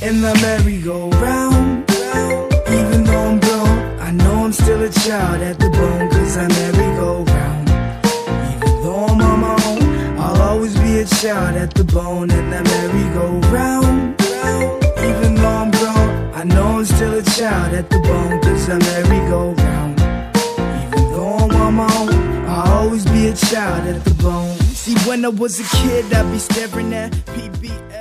in the merry-go-round. Even though I'm grown, I know I'm still a child at the bone, cause I merry-go-round. Even though I'm on my own, I'll always be a child at the bone in the merry-go-round. Even though I'm grown, I know I'm still a child at the bone, cause I merry-go-round. Even though I'm on my own, I'll always be a child at the bone. See, when I was a kid, I'd be staring at PBS.